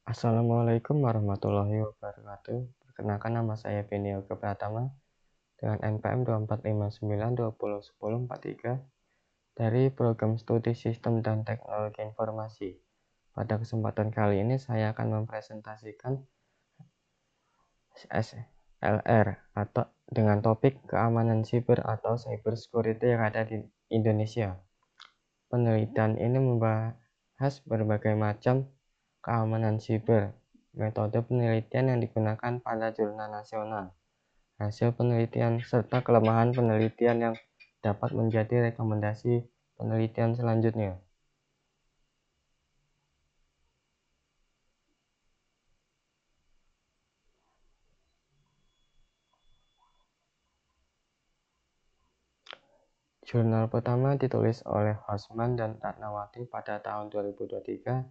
Assalamualaikum warahmatullahi wabarakatuh. Perkenalkan nama saya Beni Yoga Pratama dengan NPM 2459201043 dari Program Studi Sistem dan Teknologi Informasi. Pada kesempatan kali ini saya akan mempresentasikan SLR atau dengan topik keamanan siber atau cyber security yang ada di Indonesia. Penelitian ini membahas berbagai macam keamanan siber, metode penelitian yang digunakan pada jurnal nasional, hasil penelitian, serta kelemahan penelitian yang dapat menjadi rekomendasi penelitian selanjutnya. Jurnal pertama ditulis oleh Hosman dan Ratnawati pada tahun 2023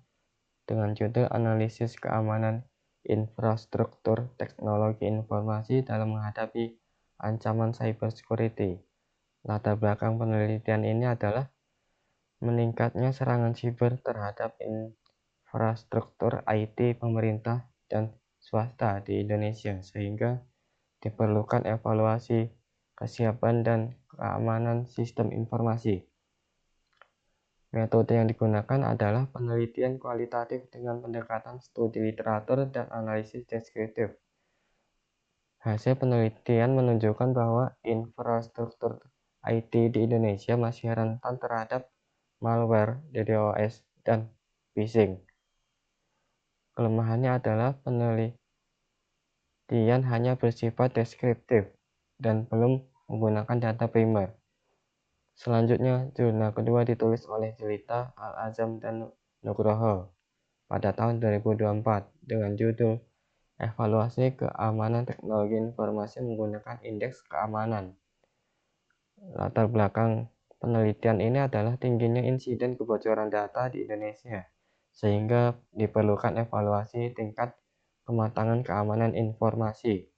dengan judul Analisis Keamanan Infrastruktur Teknologi Informasi dalam Menghadapi Ancaman Cyber Security. Latar belakang penelitian ini adalah meningkatnya serangan siber terhadap infrastruktur IT pemerintah dan swasta di Indonesia, sehingga diperlukan evaluasi kesiapan dan keamanan sistem informasi. Metode yang digunakan adalah penelitian kualitatif dengan pendekatan studi literatur dan analisis deskriptif. Hasil penelitian menunjukkan bahwa infrastruktur IT di Indonesia masih rentan terhadap malware, DDoS, dan phishing. Kelemahannya adalah penelitian hanya bersifat deskriptif dan belum menggunakan data primer. Selanjutnya, jurnal kedua ditulis oleh Jelita, Al-Azam, dan Nugroho pada tahun 2024 dengan judul Evaluasi Keamanan Teknologi Informasi Menggunakan Indeks Keamanan. Latar belakang penelitian ini adalah tingginya insiden kebocoran data di Indonesia, sehingga diperlukan evaluasi tingkat kematangan keamanan informasi.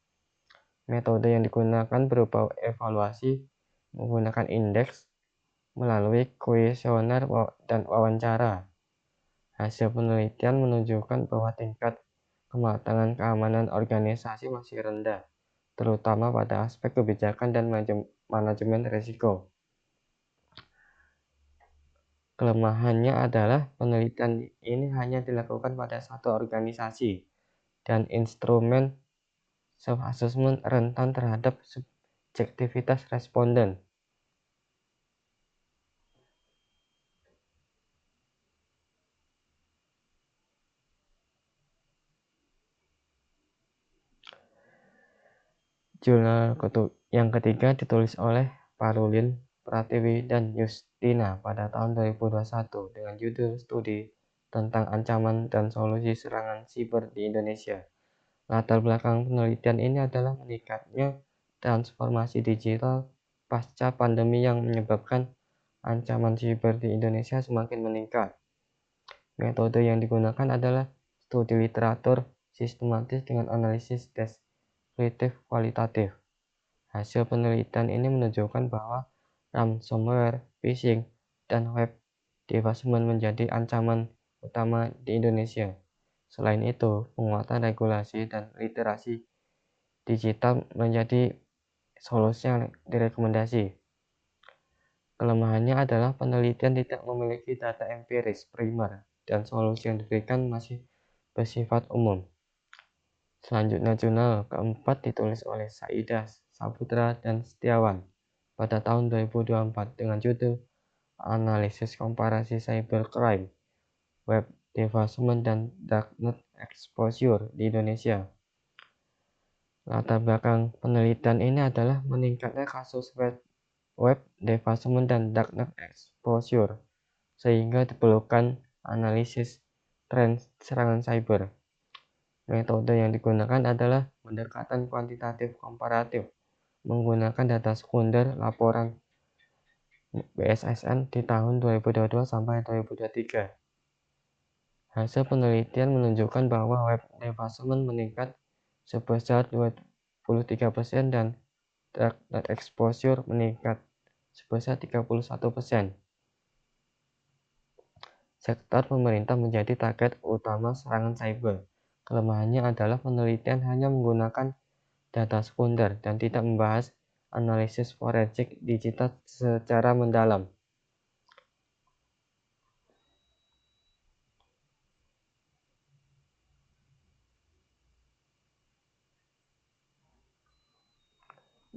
Metode yang digunakan berupa evaluasi menggunakan indeks melalui kuesioner dan wawancara. Hasil penelitian menunjukkan bahwa tingkat kematangan keamanan organisasi masih rendah, terutama pada aspek kebijakan dan manajemen risiko. Kelemahannya adalah penelitian ini hanya dilakukan pada satu organisasi dan instrumen self-assessment rentan terhadap subjektivitas responden. Jurnal yang ketiga ditulis oleh Parulin, Pratiwi, dan Justina pada tahun 2021 dengan judul Studi tentang Ancaman dan Solusi Serangan Siber di Indonesia. Latar belakang penelitian ini adalah meningkatnya transformasi digital pasca pandemi yang menyebabkan ancaman siber di Indonesia semakin meningkat. Metode yang digunakan adalah studi literatur sistematis dengan analisis deskriptif kualitatif. Hasil penelitian ini menunjukkan bahwa ransomware, phishing, dan web devassment menjadi ancaman utama di Indonesia. Selain itu, penguatan regulasi dan literasi digital menjadi solusi yang direkomendasi. Kelemahannya adalah penelitian tidak memiliki data empiris primer dan solusi yang diberikan masih bersifat umum. Selanjutnya, jurnal keempat ditulis oleh Saidah, Saputra, dan Setiawan pada tahun 2024 dengan judul Analisis Komparasi Cybercrime, Web Devassment, dan Darknet Exposure di Indonesia. Latar belakang penelitian ini adalah meningkatnya kasus web devassment dan darknet exposure, sehingga diperlukan analisis tren serangan cyber. Metode yang digunakan adalah pendekatan kuantitatif komparatif menggunakan data sekunder laporan BSSN di tahun 2022 sampai 2023. Hasil penelitian menunjukkan bahwa web devassment meningkat sebesar 23% dan darknet exposure meningkat sebesar 31%. Sektor pemerintah menjadi target utama serangan cyber, Kelemahannya adalah penelitian hanya menggunakan data sekunder dan tidak membahas analisis forensik digital secara mendalam.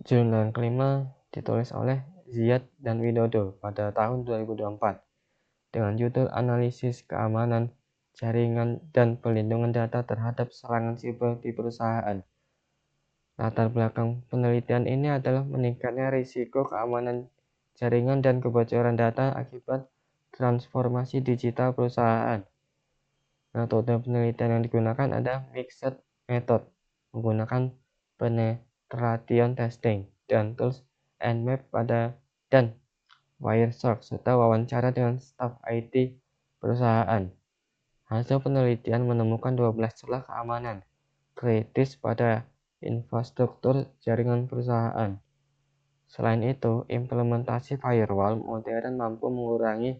Jurnal kelima ditulis oleh Ziyad dan Widodo pada tahun 2024 dengan judul Analisis Keamanan Jaringan dan Perlindungan Data Terhadap Serangan Siber di Perusahaan. Latar belakang penelitian ini adalah meningkatnya risiko keamanan jaringan dan kebocoran data akibat transformasi digital perusahaan. Metode penelitian yang digunakan adalah mixed method, menggunakan penetration testing dan tools Nmap dan Wireshark serta wawancara dengan staf IT perusahaan. Hasil penelitian menemukan 12 celah keamanan kritis pada infrastruktur jaringan perusahaan. Selain itu, implementasi firewall modern mampu mengurangi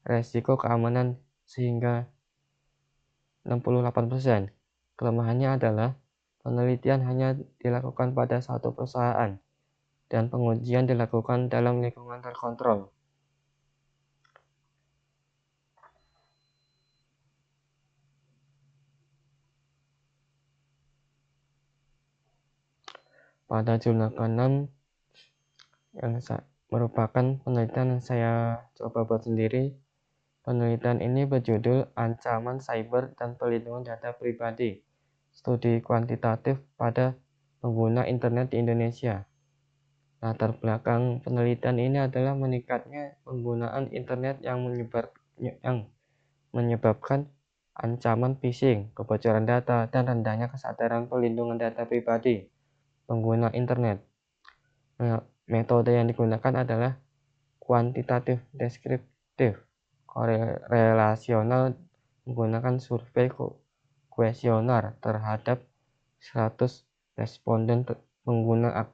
resiko keamanan sehingga 68%. Kelemahannya adalah penelitian hanya dilakukan pada satu perusahaan dan pengujian dilakukan dalam lingkungan terkontrol. Pada jurnal ke-6 yang merupakan penelitian yang saya coba buat sendiri. Penelitian ini berjudul Ancaman Cyber dan Perlindungan Data Pribadi, Studi Kuantitatif pada Pengguna Internet di Indonesia. Latar belakang penelitian ini adalah meningkatnya penggunaan internet yang menyebabkan ancaman phishing, kebocoran data, dan rendahnya kesadaran perlindungan data pribadi pengguna internet. Metode yang digunakan adalah kuantitatif deskriptif korelasional menggunakan survei kuesioner terhadap 100 responden pengguna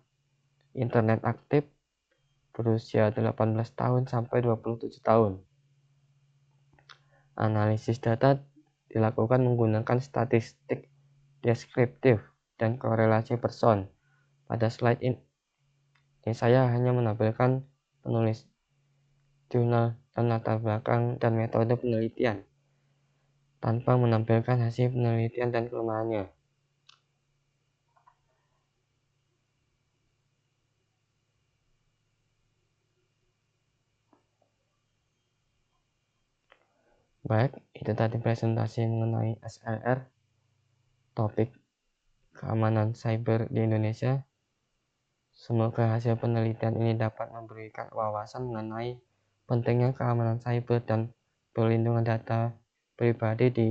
internet aktif berusia 18 tahun sampai 27 tahun. Analisis data dilakukan menggunakan statistik deskriptif dan korelasi person. Pada slide ini saya hanya menampilkan penulis jurnal dan latar belakang dan metode penelitian tanpa menampilkan hasil penelitian dan kelemahannya. Baik, itu tadi presentasi mengenai SLR, topik keamanan cyber di Indonesia. Semoga hasil penelitian ini dapat memberikan wawasan mengenai pentingnya keamanan cyber dan perlindungan data pribadi di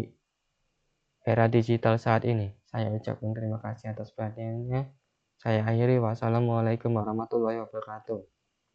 era digital saat ini. Saya ucapkan terima kasih atas perhatiannya. Saya akhiri. Wassalamualaikum warahmatullahi wabarakatuh.